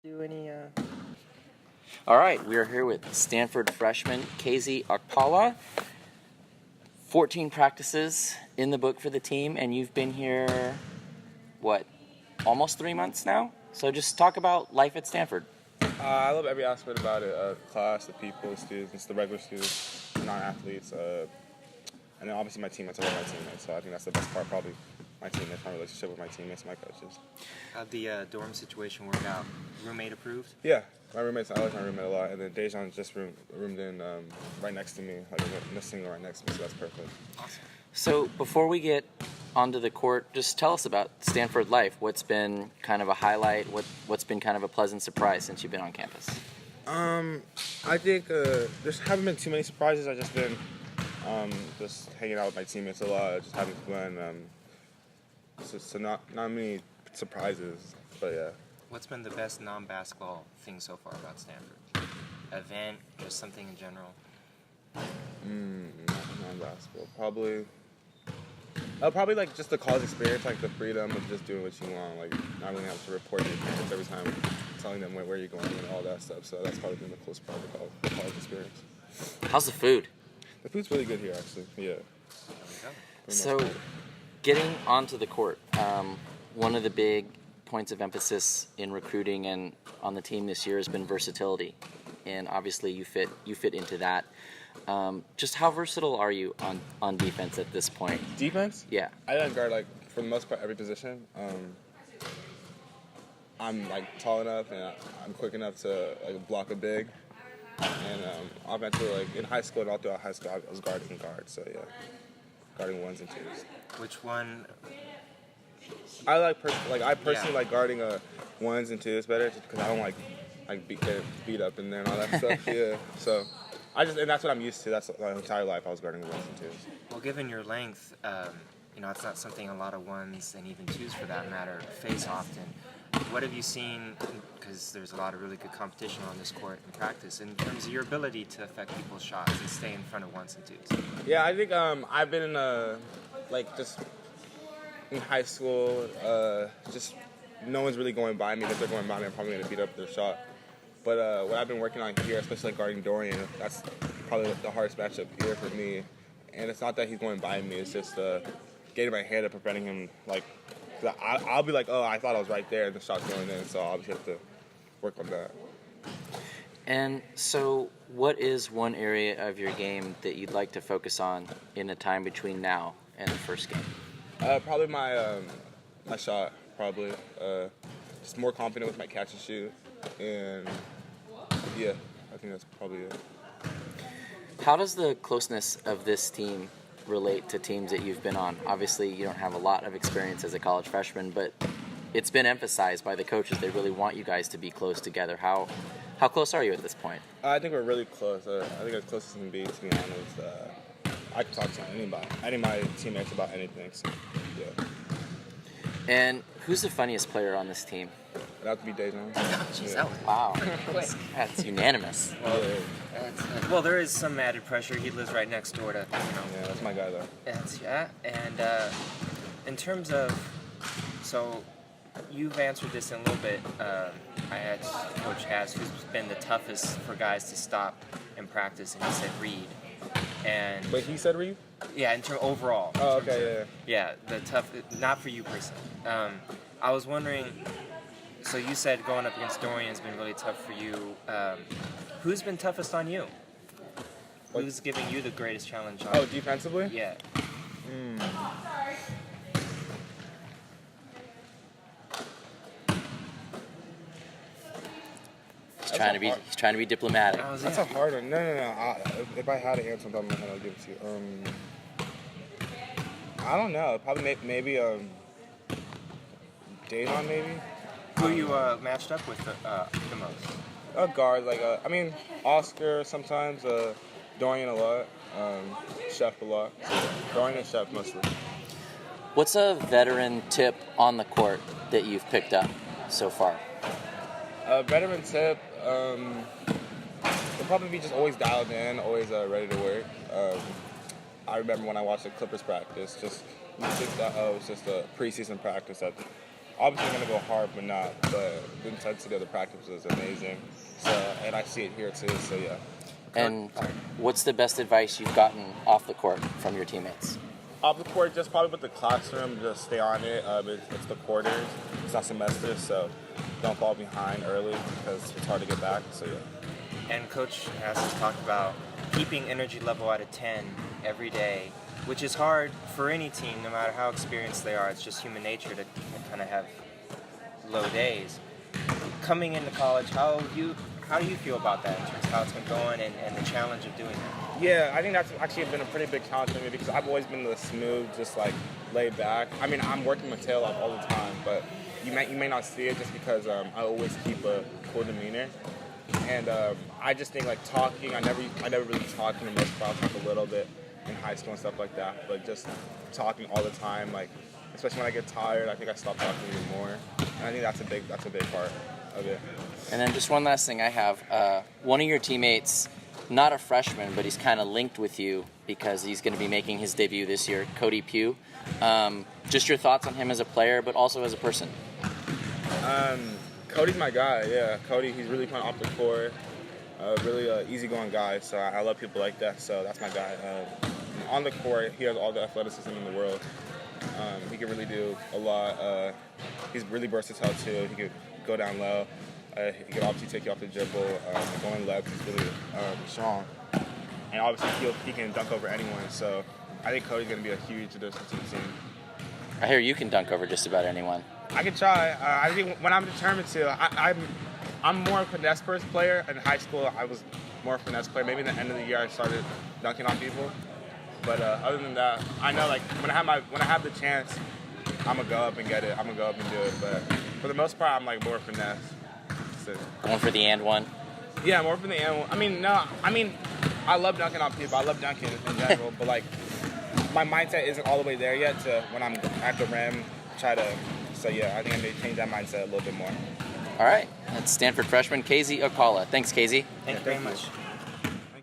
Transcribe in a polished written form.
Do any All right, we are here with Stanford freshman Kezie Akpala. 14 practices in the book for the team, and you've been here, almost 3 months now? So just talk about life at Stanford. I love every aspect about it, class, the people, the students, the regular students, non-athletes, and then obviously my teammates. I love my teammates, so I think that's the best part, probably my teammates, my relationship with my teammates, my coaches. how'd the dorm situation work out? Roommate approved? Yeah, my roommates, I like my roommate a lot, and then Dejan just roomed in right next to me, like in the single right next to me, so that's perfect. Awesome. So before we get onto the court, just tell us about Stanford life. What's been kind of a highlight? What's been kind of a pleasant surprise since you've been on campus? I think there haven't been too many surprises. I've just been just hanging out with my teammates a lot, just having fun. So not many surprises, but yeah. What's been the best non-basketball thing so far about Stanford? Event, just something in general? Non-basketball, probably like just the college experience, like the freedom of just doing what you want, like not really having to report to your parents every time, telling them where you're going and all that stuff. So that's probably been the coolest part of the college experience. How's the food? The food's really good here, actually. Yeah. There we go. So getting onto the court, one of the big points of emphasis in recruiting and on the team this year has been versatility, and obviously you fit into that. Just how versatile are you on defense at this point? Defense? Yeah. I didn't guard for the most part every position. I'm tall enough and I'm quick enough to block a big. And offensively, in high school and all throughout high school, I was guarding guards. So yeah, guarding ones and twos. Which one? I personally like guarding ones and twos better, just because I don't get beat up in there and all that stuff. Yeah. So and that's what I'm used to. That's my entire life. I was guarding ones and twos. Well, given your length, it's not something a lot of ones and even twos, for that matter, face often. What have you seen? Because there's a lot of really good competition on this court in practice, in terms of your ability to affect people's shots and stay in front of ones and twos. Yeah, I think I've been in just in high school, just no one's really going by me. If they're going by me, I'm probably going to beat up their shot. But what I've been working on here, especially guarding Dorian, that's probably the hardest matchup here for me. And it's not that he's going by me, it's just getting my head up, preventing him, I'll be like, oh, I thought I was right there, and the shot's going in, so I'll just have to work on that. And so what is one area of your game that you'd like to focus on in the time between now and the first game? Probably my shot, probably. Just more confident with my catch and shoot, and yeah, I think that's probably it. How does the closeness of this team relate to teams that you've been on? Obviously, you don't have a lot of experience as a college freshman, but it's been emphasized by the coaches. They really want you guys to be close together. How close are you at this point? I think we're really close. I think as close as can be honest. I can talk to any of my teammates about anything. So, yeah. And who's the funniest player on this team? It'd have to be Dejan. Jeez, that was Wow, that's unanimous. well, there is some added pressure. He lives right next door to, Yeah, that's my guy though. And in terms of, so you've answered this in a little bit. I had Coach Has, who's been the toughest for guys to stop in practice, and he said Reed. And Wait, he said Reed? yeah, in terms overall. Oh, okay, Yeah, the tough, not for you personally. I was wondering. So you said going up against Dorian has been really tough for you. Who's been toughest on you? Who's giving you the greatest challenge on? Oh, defensively? Yeah. He's trying to be diplomatic. That's a hard one. No. If I had an answer on top of my head, I'll give it to you. I don't know. Probably maybe Dejan, maybe. Who you matched up with the most? A guard, Oscar sometimes, Dorian a lot, Chef a lot. Dorian and Chef mostly. What's a veteran tip on the court that you've picked up so far? Veteran tip, will probably be just always dialed in, always ready to work. I remember when I watched the Clippers practice, you think that it's just a preseason practice, that obviously I'm gonna go hard, but the intensity of the practice is amazing. So, and I see it here too. So yeah. And what's the best advice you've gotten off the court from your teammates? Off the court, just probably with the classroom, just stay on it. It's the quarters, it's not semesters, so don't fall behind early because it's hard to get back. So yeah. And Coach has talked about keeping energy level at a 10 every day, which is hard for any team, no matter how experienced they are. It's just human nature to kind of have low days. Coming into college, how do you feel about that in terms of how it's been going and the challenge of doing that? Yeah, I think that's actually been a pretty big challenge for me because I've always been the smooth, just like laid back. I mean, I'm working my tail off all the time, but you may not see it just because I always keep a cool demeanor. And I just think like talking, I never really talked in the most part. I'll talk a little bit in high school and stuff like that, but just talking all the time, like especially when I get tired, I think I stop talking even more. And I think that's a big part of it. And then just one last thing I have. One of your teammates, not a freshman, but he's kind of linked with you because he's going to be making his debut this year, Cody Pugh. Just your thoughts on him as a player, but also as a person. Cody's my guy, yeah. Cody, he's really fun off the court, really easygoing guy, so I love people like that, so that's my guy. On the court, he has all the athleticism in the world. He can really do a lot. He's really versatile too. He can go down low. He can obviously take you off the dribble. Going left, he's really strong. And obviously he can dunk over anyone, so I think Cody's going to be a huge addition to the team. I hear you can dunk over just about anyone. I can try. I think when I'm determined to, I'm more a finesse first player. In high school, I was more a finesse player. Maybe at the end of the year, I started dunking on people. But other than that, I know like when I have the chance, I'm gonna go up and get it. I'm gonna go up and do it. But for the most part, I'm like more finesse. So, Going for the and one. yeah, more for the end. I love dunking on people. I love dunking in general. But like my mindset isn't all the way there yet to when I'm at the rim try to. So yeah, I think I may change that mindset a little bit more. All right. That's Stanford freshman Kezie Okpala. Thanks, Kezie. Thank you very much.